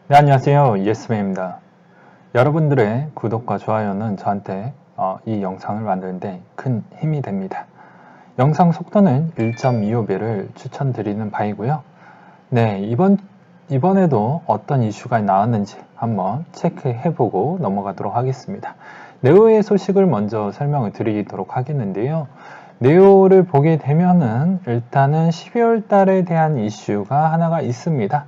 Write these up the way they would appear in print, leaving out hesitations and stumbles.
네, 안녕하세요. 예스맨입니다. 여러분들의 구독과 좋아요는 저한테 이 영상을 만드는데 큰 힘이 됩니다. 영상 속도는 1.25배를 추천드리는 바이고요. 네, 이번에도 어떤 이슈가 나왔는지 한번 체크해보고 넘어가도록 하겠습니다. 네오의 소식을 먼저 설명을 드리도록 하겠는데요. 네오를 보게 되면은 일단은 12월 달에 대한 이슈가 하나가 있습니다.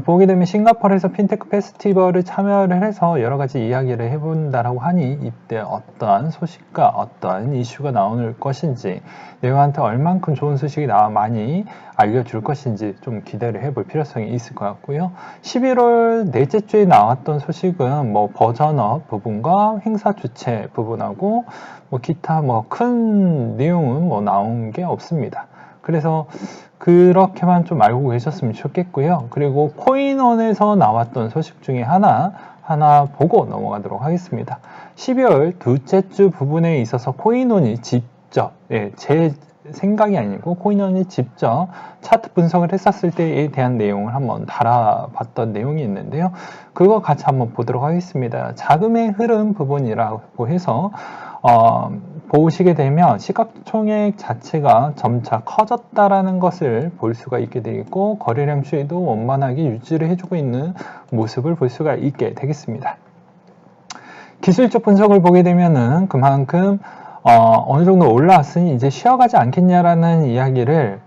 보게 되면 싱가포르에서 핀테크 페스티벌을 참여를 해서 여러 가지 이야기를 해본다라고 하니 이때 어떠한 소식과 어떠한 이슈가 나올 것인지 네오한테 얼만큼 좋은 소식이 많이 알려줄 것인지 좀 기대를 해볼 필요성이 있을 것 같고요. 11월 넷째 주에 나왔던 소식은 뭐 버전업 부분과 행사 주최 부분하고 뭐 기타 뭐 큰 내용은 뭐 나온 게 없습니다. 그래서 그렇게만 좀 알고 계셨으면 좋겠고요. 그리고 코인원에서 나왔던 소식 중에 하나 보고 넘어가도록 하겠습니다. 12월 둘째 주 부분에 있어서 코인원이 직접, 제 생각이 아니고 코인원이 직접 차트 분석을 했었을 때에 대한 내용을 한번 달아봤던 내용이 있는데요. 그거 같이 한번 보도록 하겠습니다. 자금의 흐름 부분이라고 해서 보시게 되면 시가총액 자체가 점차 커졌다라는 것을 볼 수가 있게 되고 거래량 추이도 원만하게 유지를 해주고 있는 모습을 볼 수가 있게 되겠습니다. 기술적 분석을 보게 되면은 그만큼 어느 정도 올라왔으니 이제 쉬어가지 않겠냐라는 이야기를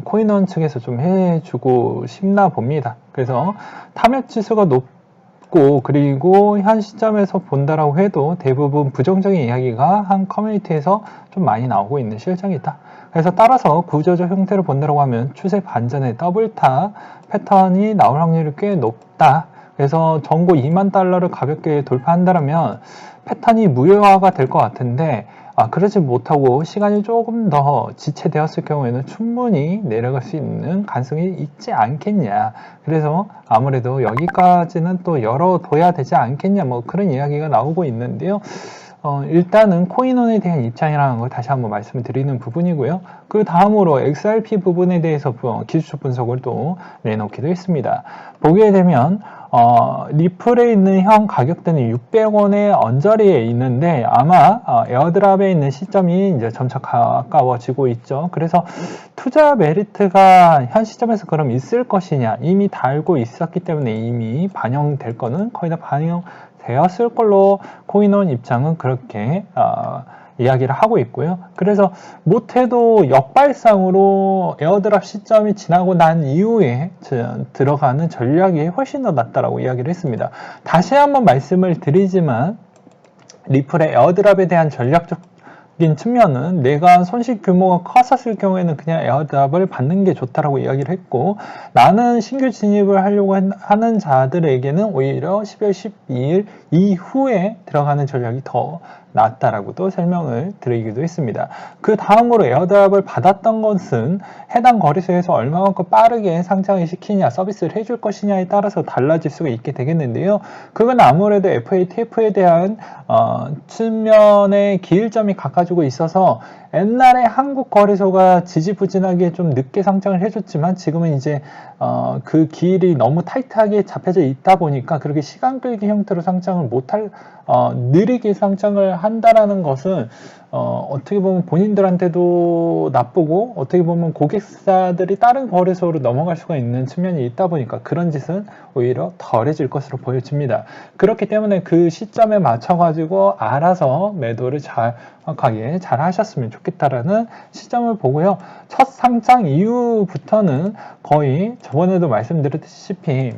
코인원 측에서 좀 해주고 싶나 봅니다. 그래서 탐욕 지수가 높고 그리고 현 시점에서 본다라고 해도 대부분 부정적인 이야기가 한 커뮤니티에서 좀 많이 나오고 있는 실정이다. 그래서 따라서 구조적 형태를 본다라고 하면 추세 반전의 더블탑 패턴이 나올 확률이 꽤 높다. 그래서 전고 2만 달러를 가볍게 돌파한다면 패턴이 무효화가 될 것 같은데 그러지 못하고 시간이 조금 더 지체되었을 경우에는 충분히 내려갈 수 있는 가능성이 있지 않겠냐. 그래서 아무래도 여기까지는 또 열어둬야 되지 않겠냐. 뭐 그런 이야기가 나오고 있는데요. 일단은 코인원에 대한 입장이라는 걸 다시 한번 말씀을 드리는 부분이고요. 그 다음으로 XRP 부분에 대해서 기술적 분석을 또 내놓기도 했습니다. 보게 되면 리플에 있는 현 가격대는 600원의 언저리에 있는데 아마 에어드랍에 있는 시점이 이제 점차 가까워지고 있죠. 그래서 투자 메리트가 현 시점에서 그럼 있을 것이냐, 이미 다 알고 있었기 때문에 이미 반영될 거는 거의 다 반영되었을 걸로 코인원 입장은 그렇게 이야기를 하고 있고요. 그래서 못해도 역발상으로 에어드랍 시점이 지나고 난 이후에 들어가는 전략이 훨씬 더 낫다라고 이야기를 했습니다. 다시 한번 말씀을 드리지만 리플의 에어드랍에 대한 전략적인 측면은 내가 손실 규모가 컸었을 경우에는 그냥 에어드랍을 받는 게 좋다라고 이야기를 했고 나는 신규 진입을 하려고 하는 자들에게는 오히려 12월 12일 이후에 들어가는 전략이 더 낫다라고도 설명을 드리기도 했습니다. 그 다음으로 에어드랍을 받았던 것은 해당 거래소에서 얼마만큼 빠르게 상장을 시키냐, 서비스를 해줄 것이냐에 따라서 달라질 수가 있게 되겠는데요. 그건 아무래도 FATF에 대한 측면의 기일점이 가까워지고 있어서 옛날에 한국 거래소가 지지부진하게 좀 늦게 상장을 해줬지만 지금은 이제 그 기일이 너무 타이트하게 잡혀져 있다 보니까 그렇게 시간 끌기 형태로 상장을 못할 느리게 상장을 한다라는 것은 어떻게 보면 본인들한테도 나쁘고 어떻게 보면 고객사들이 다른 거래소로 넘어갈 수가 있는 측면이 있다 보니까 그런 짓은 오히려 덜해질 것으로 보여집니다. 그렇기 때문에 그 시점에 맞춰가지고 알아서 매도를 정확하게 잘 하셨으면 좋겠다라는 시점을 보고요. 첫 상장 이후부터는 거의 저번에도 말씀드렸다시피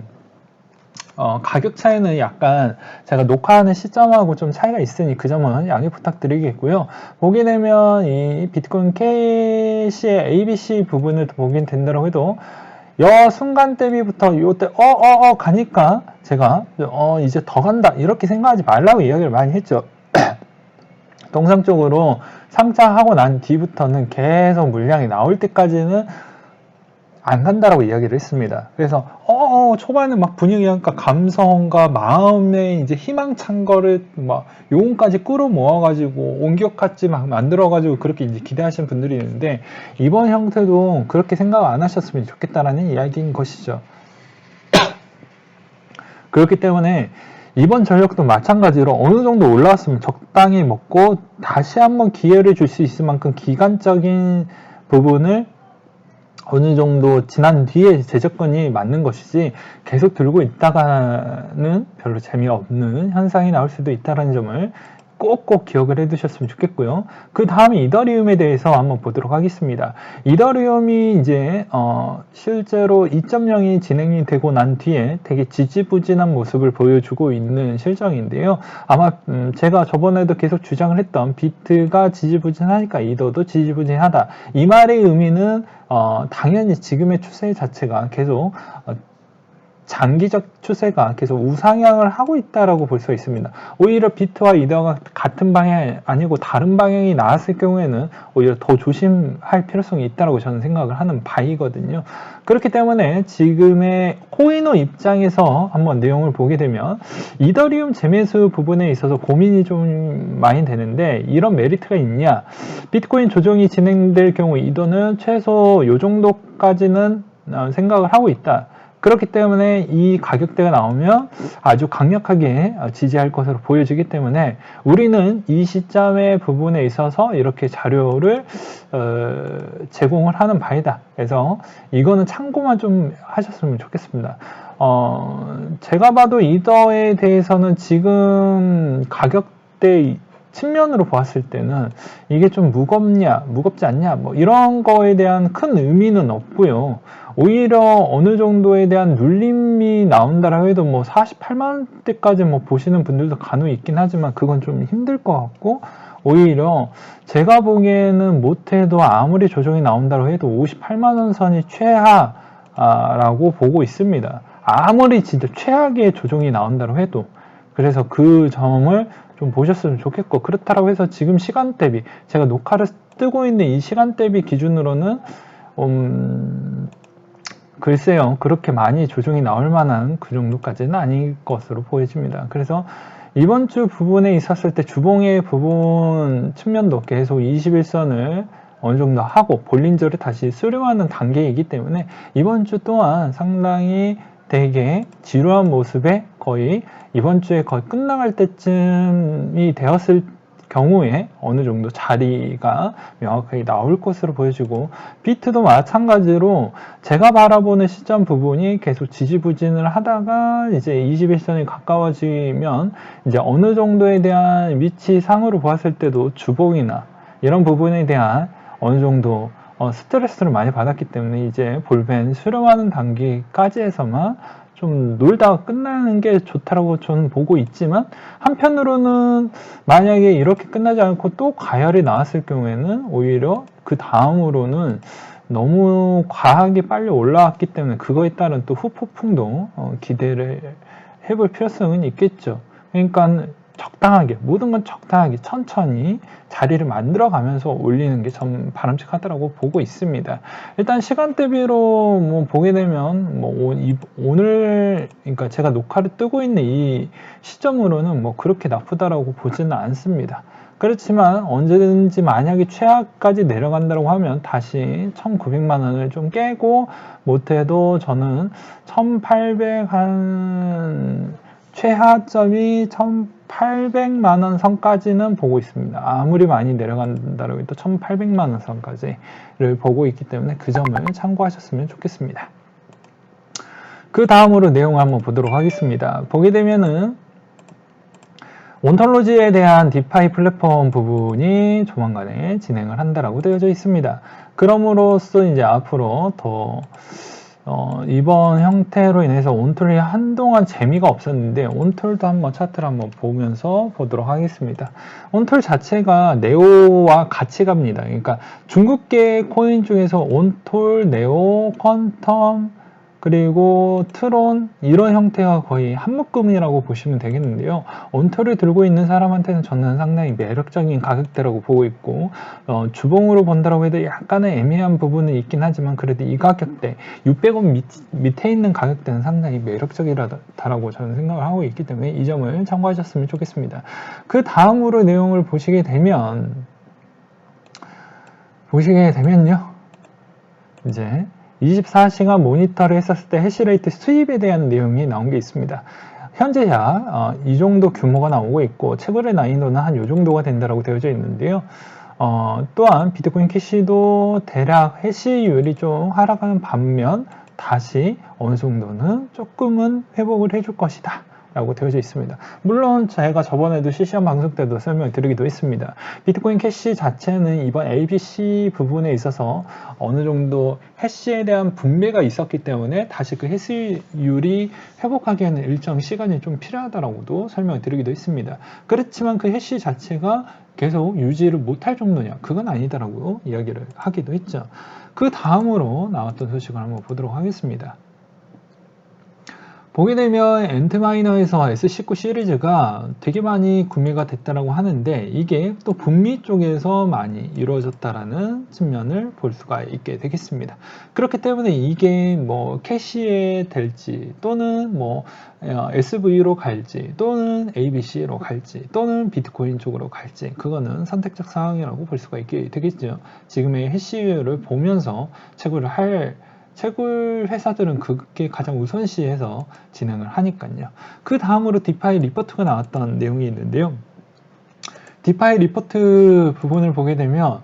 가격 차이는 약간 제가 녹화하는 시점하고 좀 차이가 있으니 그 점은 양해 부탁드리겠고요. 보게 되면 이 비트코인 캐시의 ABC 부분을 보긴 된다고 해도 여 순간 대비부터 요때 가니까 제가 이제 더 간다 이렇게 생각하지 말라고 이야기를 많이 했죠. 통상적으로 상장하고 난 뒤부터는 계속 물량이 나올 때까지는 안 간다라고 이야기를 했습니다. 그래서 초반에 막 분위기가 감성과 마음에 이제 희망찬 거를 막 요금까지 끌어모아가지고 온격같이 막 만들어가지고 그렇게 이제 기대하시는 분들이 있는데 이번 형태도 그렇게 생각 안 하셨으면 좋겠다라는 이야기인 것이죠. 그렇기 때문에 이번 전력도 마찬가지로 어느 정도 올라왔으면 적당히 먹고 다시 한번 기회를 줄 수 있을 만큼 기간적인 부분을 어느 정도 지난 뒤에 재접근이 맞는 것이지 계속 들고 있다가는 별로 재미없는 현상이 나올 수도 있다는 점을 꼭꼭 기억을 해 두셨으면 좋겠고요. 그 다음에 이더리움에 대해서 한번 보도록 하겠습니다. 이더리움이 이제 실제로 2.0이 진행이 되고 난 뒤에 되게 지지부진한 모습을 보여주고 있는 실정인데요. 아마 제가 저번에도 계속 주장을 했던 비트가 지지부진하니까 이더도 지지부진하다. 이 말의 의미는 당연히 지금의 추세 자체가 계속 장기적 추세가 계속 우상향을 하고 있다라고 볼 수 있습니다. 오히려 비트와 이더가 같은 방향이 아니고 다른 방향이 나왔을 경우에는 오히려 더 조심할 필요성이 있다라고 저는 생각을 하는 바이거든요. 그렇기 때문에 지금의 코이노 입장에서 한번 내용을 보게 되면 이더리움 재매수 부분에 있어서 고민이 좀 많이 되는데 이런 메리트가 있냐? 비트코인 조정이 진행될 경우 이더는 최소 이 정도까지는 생각을 하고 있다. 그렇기 때문에 이 가격대가 나오면 아주 강력하게 지지할 것으로 보여지기 때문에 우리는 이 시점의 부분에 있어서 이렇게 자료를 제공을 하는 바이다. 그래서 이거는 참고만 좀 하셨으면 좋겠습니다. 제가 봐도 이더에 대해서는 지금 가격대 측면으로 보았을 때는 이게 좀 무겁냐, 무겁지 않냐, 뭐 이런 거에 대한 큰 의미는 없고요. 오히려 어느 정도에 대한 눌림이 나온다라고 해도 뭐 48만원대까지 뭐 보시는 분들도 간혹 있긴 하지만 그건 좀 힘들 것 같고 오히려 제가 보기에는 못해도 아무리 조정이 나온다고 해도 58만원 선이 최하라고 보고 있습니다. 아무리 진짜 최악의 조정이 나온다고 해도 그래서 그 점을 좀 보셨으면 좋겠고 그렇다고 해서 지금 시간 대비 제가 녹화를 뜨고 있는 이 시간 대비 기준으로는 글쎄요 그렇게 많이 조정이 나올 만한 그 정도까지는 아닐 것으로 보여집니다. 그래서 이번 주 부분에 있었을 때 주봉의 부분 측면도 계속 21선을 어느 정도 하고 볼린저를 다시 수렴하는 단계이기 때문에 이번 주 또한 상당히 되게 지루한 모습에 거의 이번 주에 거의 끝나갈 때쯤이 되었을 경우에 어느 정도 자리가 명확하게 나올 것으로 보여지고 비트도 마찬가지로 제가 바라보는 시점 부분이 계속 지지부진을 하다가 이제 21선이 가까워지면 이제 어느 정도에 대한 위치 상으로 보았을 때도 주봉이나 이런 부분에 대한 어느 정도 스트레스를 많이 받았기 때문에 이제 볼벤 수렴하는 단계까지 해서만 좀 놀다가 끝나는 게 좋다라고 저는 보고 있지만 한편으로는 만약에 이렇게 끝나지 않고 또 가열이 나왔을 경우에는 오히려 그 다음으로는 너무 과하게 빨리 올라왔기 때문에 그거에 따른 또 후폭풍도 기대를 해볼 필요성은 있겠죠. 그러니까 적당하게 모든 건 적당하게 천천히 자리를 만들어 가면서 올리는 게 좀 바람직하다고 보고 있습니다. 일단 시간 대비로 뭐 보게 되면 뭐 오늘 그러니까 제가 녹화를 뜨고 있는 이 시점으로는 뭐 그렇게 나쁘다라고 보지는 않습니다. 그렇지만 언제든지 만약에 최하까지 내려간다고 하면 다시 1,900만 원을 좀 깨고 못해도 저는 1,800 한 최하점이 1,800만 원 선까지는 보고 있습니다. 아무리 많이 내려간다고 해도 1,800만 원 선까지를 보고 있기 때문에 그 점을 참고하셨으면 좋겠습니다. 그 다음으로 내용을 한번 보도록 하겠습니다. 보게 되면은 온톨로지에 대한 디파이 플랫폼 부분이 조만간에 진행을 한다라고 되어져 있습니다. 그럼으로써 이제 앞으로 더 이번 형태로 인해서 온톨이 한동안 재미가 없었는데 온톨도 한번 차트를 한번 보면서 보도록 하겠습니다. 온톨 자체가 네오와 같이 갑니다. 그러니까 중국계 코인 중에서 온톨, 네오, 퀀텀 그리고 트론 이런 형태가 거의 한묶음이라고 보시면 되겠는데요. 온톨을 들고 있는 사람한테는 저는 상당히 매력적인 가격대라고 보고 있고 주봉으로 본다고 해도 약간의 애매한 부분은 있긴 하지만 그래도 이 가격대 600원 밑에 있는 가격대는 상당히 매력적이다라고 저는 생각을 하고 있기 때문에 이 점을 참고하셨으면 좋겠습니다. 그 다음으로 내용을 보시게 되면요 이제 24시간 모니터를 했었을 때 해시레이트 수입에 대한 내용이 나온 게 있습니다. 현재야 이 정도 규모가 나오고 있고 채굴의 난이도는 한 이 정도가 된다라고 되어져 있는데요. 또한 비트코인 캐시도 대략 해시율이 좀 하락하는 반면 다시 어느 정도는 조금은 회복을 해줄 것이다 라고 되어져 있습니다. 물론 제가 저번에도 실시간 방송 때도 설명드리기도 했습니다. 비트코인 캐시 자체는 이번 ABC 부분에 있어서 어느 정도 해시에 대한 분배가 있었기 때문에 다시 그 해시율이 회복하기에는 일정 시간이 좀 필요하다라고도 설명드리기도 했습니다. 그렇지만 그 해시 자체가 계속 유지를 못할 정도냐? 그건 아니다라고 이야기를 하기도 했죠. 그 다음으로 나왔던 소식을 한번 보도록 하겠습니다. 보게 되면 엔트마이너에서 S19 시리즈가 되게 많이 구매가 됐다라고 하는데 이게 또 북미 쪽에서 많이 이루어졌다라는 측면을 볼 수가 있게 되겠습니다. 그렇기 때문에 이게 뭐 캐시에 될지 또는 뭐 SV로 갈지 또는 ABC로 갈지 또는 비트코인 쪽으로 갈지 그거는 선택적 상황이라고 볼 수가 있게 되겠죠. 지금의 해시율을 보면서 채굴 회사들은 그게 가장 우선시해서 진행을 하니까요. 그 다음으로 디파이 리포트가 나왔던 내용이 있는데요. 디파이 리포트 부분을 보게 되면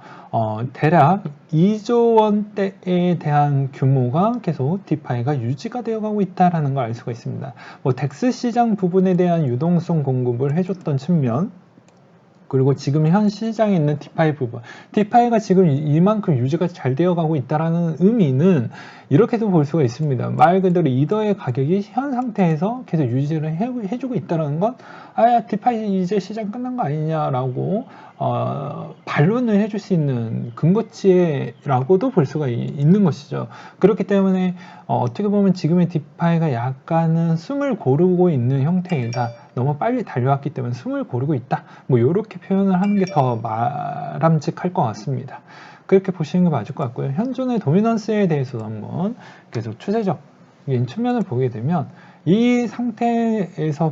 대략 2조 원대에 대한 규모가 계속 디파이가 유지가 되어가고 있다는 걸 알 수가 있습니다. 뭐 덱스 시장 부분에 대한 유동성 공급을 해줬던 측면 그리고 지금 현 시장에 있는 디파이 부분 디파이가 지금 이만큼 유지가 잘 되어가고 있다는 의미는 이렇게도 볼 수가 있습니다. 말 그대로 이더의 가격이 현 상태에서 계속 유지를 해주고 있다는 건 디파이 이제 시장 끝난 거 아니냐라고 반론을 해줄 수 있는 근거치라고도 볼 수가 있는 것이죠. 그렇기 때문에 어떻게 보면 지금의 디파이가 약간은 숨을 고르고 있는 형태이다. 너무 빨리 달려왔기 때문에 숨을 고르고 있다. 뭐 이렇게 표현을 하는 게 더 바람직할 것 같습니다. 그렇게 보시는 게 맞을 것 같고요. 현존의 도미넌스에 대해서도 한번 계속 추세적인 측면을 보게 되면 이 상태에서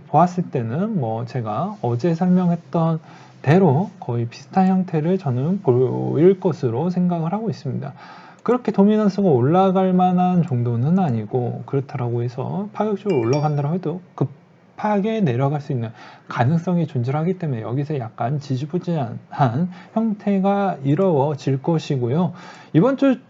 보았을 때는 뭐 제가 어제 설명했던 대로 거의 비슷한 형태를 저는 보일 것으로 생각을 하고 있습니다. 그렇게 도미넌스가 올라갈 만한 정도는 아니고 그렇다라고 해서 파격적으로 올라간다고 해도 급하게 내려갈 수 있는 가능성이 존재하기 때문에 여기서 약간 지지부진한 형태가 이루어질 것이고요. 이번 주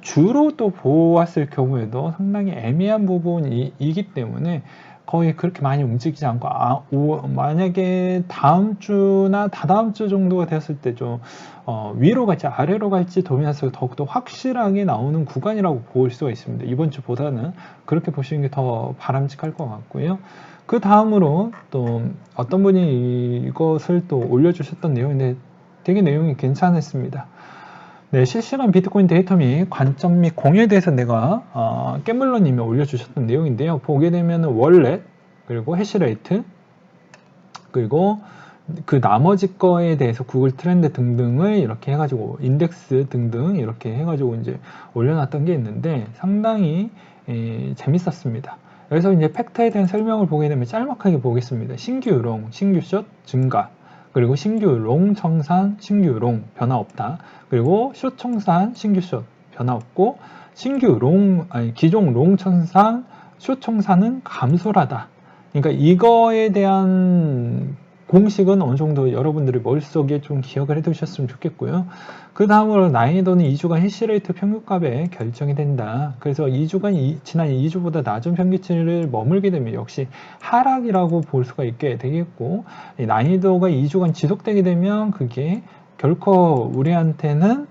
주로 또 보았을 경우에도 상당히 애매한 부분이기 때문에 거의 그렇게 많이 움직이지 않고 만약에 다음 주나 다다음 주 정도가 되었을 때 좀 위로 갈지 아래로 갈지 도미넌스가 더욱더 확실하게 나오는 구간이라고 볼 수가 있습니다. 이번 주보다는 그렇게 보시는 게 더 바람직할 것 같고요. 그 다음으로 또 어떤 분이 이것을 또 올려주셨던 내용인데 되게 내용이 괜찮았습니다. 네, 실시간 비트코인 데이터 및 관점 및 공유에 대해서 내가 깨물러님이 올려주셨던 내용인데요. 보게 되면 월렛 그리고 해시레이트 그리고 그 나머지 거에 대해서 구글 트렌드 등등을 이렇게 해가지고 인덱스 등등 이렇게 해가지고 이제 올려놨던 게 있는데 상당히 재밌었습니다. 여기서 이제 팩트에 대한 설명을 보게 되면 짤막하게 보겠습니다. 신규 롱, 신규 숏 증가 그리고 신규 롱 청산, 신규 롱 변화 없다. 그리고 숏 청산, 신규 숏 변화 없고 기존 롱 청산, 숏 청산은 감소하다. 그러니까 이거에 대한 공식은 어느 정도 여러분들이 머릿속에 좀 기억을 해 두셨으면 좋겠고요. 그 다음으로 난이도는 2주간 해시레이트 평균값에 결정이 된다. 그래서 2주간 지난 2주보다 낮은 평균치를 머물게 되면 역시 하락이라고 볼 수가 있게 되겠고 난이도가 2주간 지속되게 되면 그게 결코 우리한테는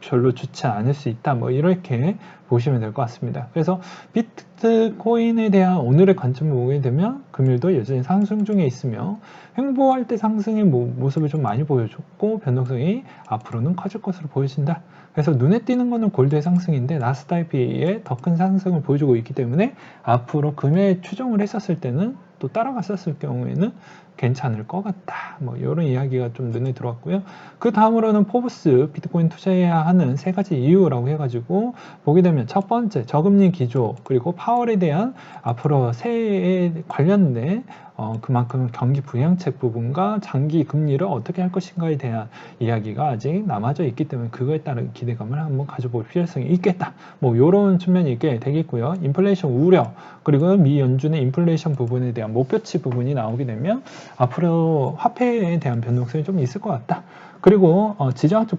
별로 좋지 않을 수 있다. 뭐 이렇게 보시면 될 것 같습니다. 그래서 비트코인에 대한 오늘의 관점을 보게 되면 금일도 여전히 상승 중에 있으며 횡보할 때 상승의 모습을 좀 많이 보여줬고 변동성이 앞으로는 커질 것으로 보여진다. 그래서 눈에 띄는 거는 골드의 상승인데 나스닥의 더 큰 상승을 보여주고 있기 때문에 앞으로 금액 추정을 했었을 때는 또 따라갔었을 경우에는 괜찮을 것 같다. 뭐 이런 이야기가 좀 눈에 들어왔고요. 그 다음으로는 포브스 비트코인 투자해야 하는 3가지 이유라고 해가지고 보게 되면 보자면 첫 번째 저금리 기조 그리고 파월에 대한 앞으로 세에 관련된 그만큼 경기 부양책 부분과 장기 금리를 어떻게 할 것인가에 대한 이야기가 아직 남아져 있기 때문에 그거에 따른 기대감을 한번 가져볼 필요성이 있겠다. 뭐 이런 측면이 있게 되겠고요. 인플레이션 우려 그리고 미 연준의 인플레이션 부분에 대한 목표치 부분이 나오게 되면 앞으로 화폐에 대한 변동성이 좀 있을 것 같다. 그리고 지정학적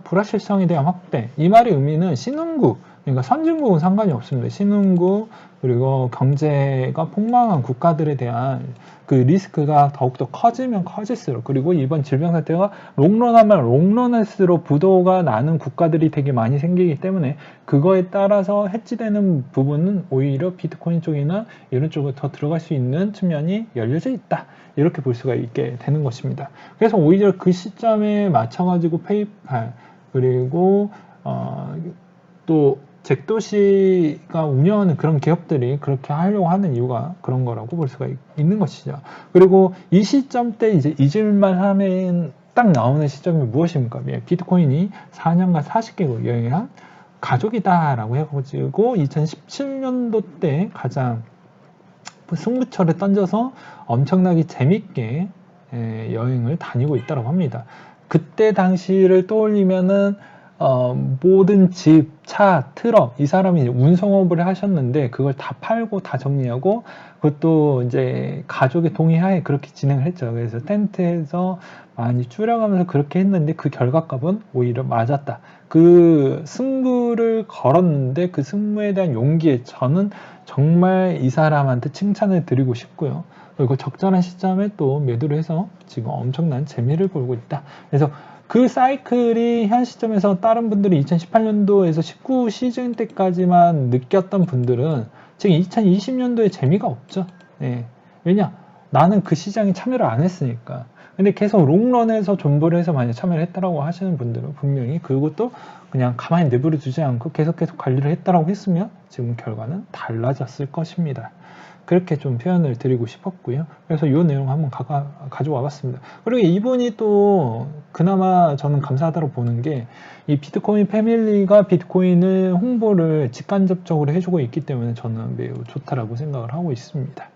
불확실성에 대한 확대. 이 말의 의미는 신흥국, 그러니까 선진국은 상관이 없습니다. 신흥국 그리고 경제가 폭망한 국가들에 대한 그 리스크가 더욱더 커지면 커질수록 그리고 이번 질병 사태가 롱런하면 롱런할수록 부도가 나는 국가들이 되게 많이 생기기 때문에 그거에 따라서 해지되는 부분은 오히려 비트코인 쪽이나 이런 쪽으로 더 들어갈 수 있는 측면이 열려져 있다. 이렇게 볼 수가 있게 되는 것입니다. 그래서 오히려 그 시점에 맞춰가지고 페이팔 그리고 또 잭도시가 운영하는 그런 기업들이 그렇게 하려고 하는 이유가 그런 거라고 볼 수가 있는 것이죠. 그리고 이 시점 때 이제 잊을만 하면 딱 나오는 시점이 무엇입니까? 비트코인이 4년간 40개국 여행한 가족이다라고 해가지고 2017년도 때 가장 승부처를 던져서 엄청나게 재밌게 여행을 다니고 있다고 합니다. 그때 당시를 떠올리면은 모든 집, 차, 트럭 이 사람이 운송업을 하셨는데 그걸 다 팔고 다 정리하고 그것도 이제 가족의 동의하에 그렇게 진행을 했죠. 그래서 텐트에서 많이 줄여가면서 그렇게 했는데 그 결과값은 오히려 맞았다. 그 승부를 걸었는데 그 승부에 대한 용기에 저는 정말 이 사람한테 칭찬을 드리고 싶고요. 그리고 적절한 시점에 또 매도를 해서 지금 엄청난 재미를 보고 있다. 그래서 그 사이클이 현 시점에서 다른 분들이 2018년도에서 19 시즌 때까지만 느꼈던 분들은 지금 2020년도에 재미가 없죠. 예. 왜냐? 나는 그 시장에 참여를 안 했으니까. 근데 계속 롱런에서 존버를 해서 많이 참여를 했다라고 하시는 분들은 분명히 그것도 그냥 가만히 내버려 두지 않고 계속 관리를 했다라고 했으면 지금 결과는 달라졌을 것입니다. 그렇게 좀 표현을 드리고 싶었고요. 그래서 이 내용 한번 가져와 봤습니다. 그리고 이분이 또 그나마 저는 감사하다고 보는 게 이 비트코인 패밀리가 비트코인을 홍보를 직간접적으로 해주고 있기 때문에 저는 매우 좋다라고 생각을 하고 있습니다.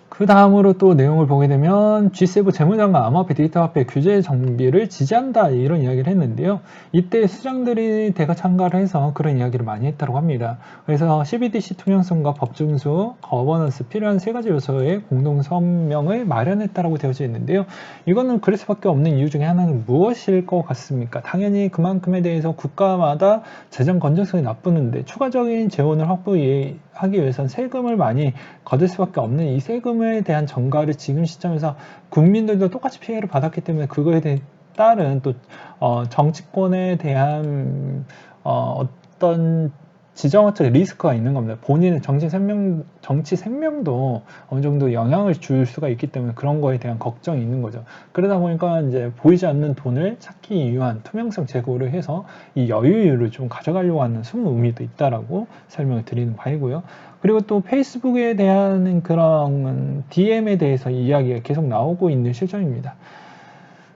그 다음으로 또 내용을 보게 되면 G7 재무장관 암호화폐 디지털화폐 규제 정비를 지지한다 이런 이야기를 했는데요. 이때 수장들이 대거 참가를 해서 그런 이야기를 많이 했다고 합니다. 그래서 CBDC 투명성과 법준수, 거버넌스 필요한 세 가지 요소의 공동 성명을 마련했다고 되어져 있는데요. 이거는 그럴 수밖에 없는 이유 중에 하나는 무엇일 것 같습니까? 당연히 그만큼에 대해서 국가마다 재정 건전성이 나쁘는데 추가적인 재원을 확보하기 위해서는 세금을 많이 거둘 수밖에 없는 이 세금을 대한 전가를 지금 시점에서 국민들도 똑같이 피해를 받았기 때문에 그거에 따른 또 정치권에 대한 어떤 지정학적 리스크가 있는 겁니다. 본인의 정치 생명도 어느 정도 영향을 줄 수가 있기 때문에 그런 거에 대한 걱정이 있는 거죠. 그러다 보니까 이제 보이지 않는 돈을 찾기 위한 투명성 제고를 해서 이 여유를 좀 가져가려고 하는 숨은 의미도 있다라고 설명을 드리는 바이고요. 그리고 또 페이스북에 대한 그런 DM에 대해서 이야기가 계속 나오고 있는 실정입니다.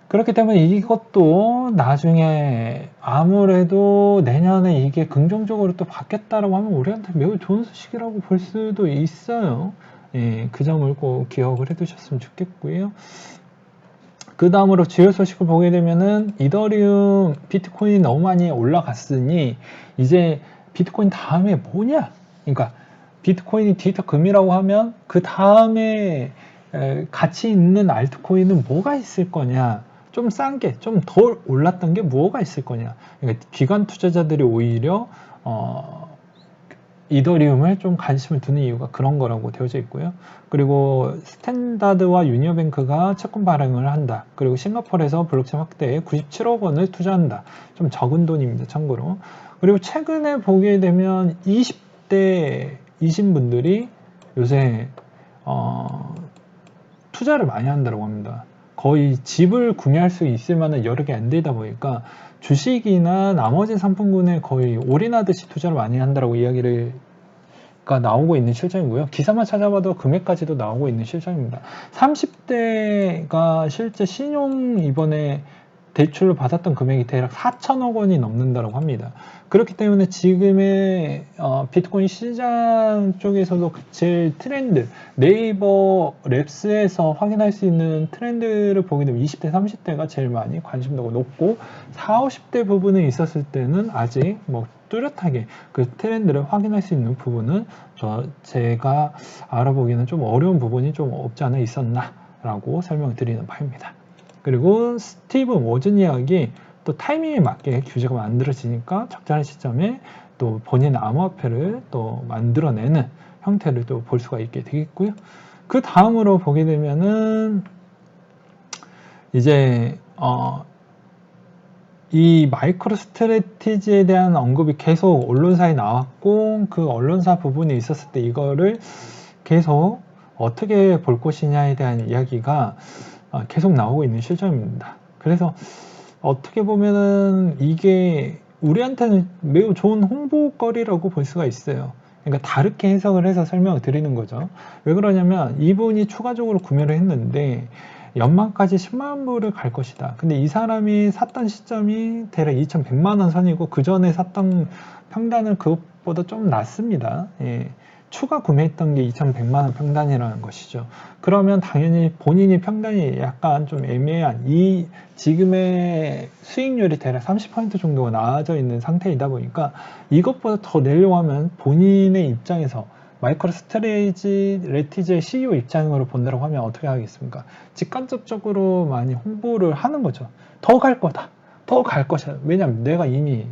그렇기 때문에 이것도 나중에 아무래도 내년에 이게 긍정적으로 또 바뀌었다라고 하면 우리한테 매우 좋은 소식이라고 볼 수도 있어요. 예, 그 점을 꼭 기억을 해 두셨으면 좋겠고요. 그 다음으로 주요 소식을 보게 되면은 이더리움, 비트코인이 너무 많이 올라갔으니 이제 비트코인 다음에 뭐냐? 그러니까 비트코인이 디지털 금이라고 하면 그 다음에 가치 있는 알트코인은 뭐가 있을 거냐? 좀 싼 게, 좀 덜 올랐던 게 뭐가 있을 거냐? 그러니까 기관 투자자들이 오히려 이더리움을 좀 관심을 두는 이유가 그런 거라고 되어져 있고요. 그리고 스탠다드와 유니어뱅크가 채권 발행을 한다. 그리고 싱가포르에서 블록체인 확대에 97억 원을 투자한다. 좀 적은 돈입니다. 참고로. 그리고 최근에 보게 되면 20대이신 분들이 요새 투자를 많이 한다고 합니다. 거의 집을 구매할 수 있을 만한 여력이 안 되다 보니까 주식이나 나머지 상품군에 거의 올인하듯이 투자를 많이 한다고 이야기가 나오고 있는 실정이고요. 기사만 찾아봐도 금액까지도 나오고 있는 실정입니다. 30대가 실제 신용 이번에 대출을 받았던 금액이 대략 4천억 원이 넘는다고 합니다. 그렇기 때문에 지금의 비트코인 시장 쪽에서도 제일 트렌드, 네이버 랩스에서 확인할 수 있는 트렌드를 보게 되면 20대, 30대가 제일 많이 관심도가 높고 40, 50대 부분에 있었을 때는 아직 뭐 뚜렷하게 그 트렌드를 확인할 수 있는 부분은 제가 알아보기에는 좀 어려운 부분이 좀 없지 않아 있었나 라고 설명드리는 바입니다. 그리고 스티븐 워즈니악이 또 타이밍에 맞게 규제가 만들어지니까 적절한 시점에 또 본인 암호화폐를 또 만들어내는 형태를 또 볼 수가 있게 되겠고요. 그 다음으로 보게 되면은 이제 이 마이크로 스트래티지에 대한 언급이 계속 언론사에 나왔고 그 언론사 부분에 있었을 때 이거를 계속 어떻게 볼 것이냐에 대한 이야기가 계속 나오고 있는 실정입니다. 그래서 어떻게 보면은 이게 우리한테는 매우 좋은 홍보거리라고 볼 수가 있어요. 그러니까 다르게 해석을 해서 설명을 드리는 거죠. 왜 그러냐면 이분이 추가적으로 구매를 했는데 연말까지 10만 불을 갈 것이다. 근데 이 사람이 샀던 시점이 대략 2,100만 원 선이고 그 전에 샀던 평단은 그것보다 좀 낮습니다. 예. 추가 구매했던 게 2,100만 원 평단이라는 것이죠. 그러면 당연히 본인이 평단이 약간 좀 애매한 이 지금의 수익률이 대략 30% 정도가 나아져 있는 상태이다 보니까 이것보다 더 내려고 하면 본인의 입장에서 마이크로 스트래티지의 CEO 입장으로 본다고 하면 어떻게 하겠습니까? 직간접적으로 많이 홍보를 하는 거죠. 더 갈 거다. 더 갈 것이다. 왜냐하면 내가 이미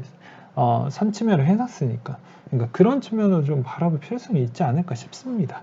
선침해를 해놨으니까. 그러니까 그런 측면으로 좀 바라볼 필요성이 있지 않을까 싶습니다.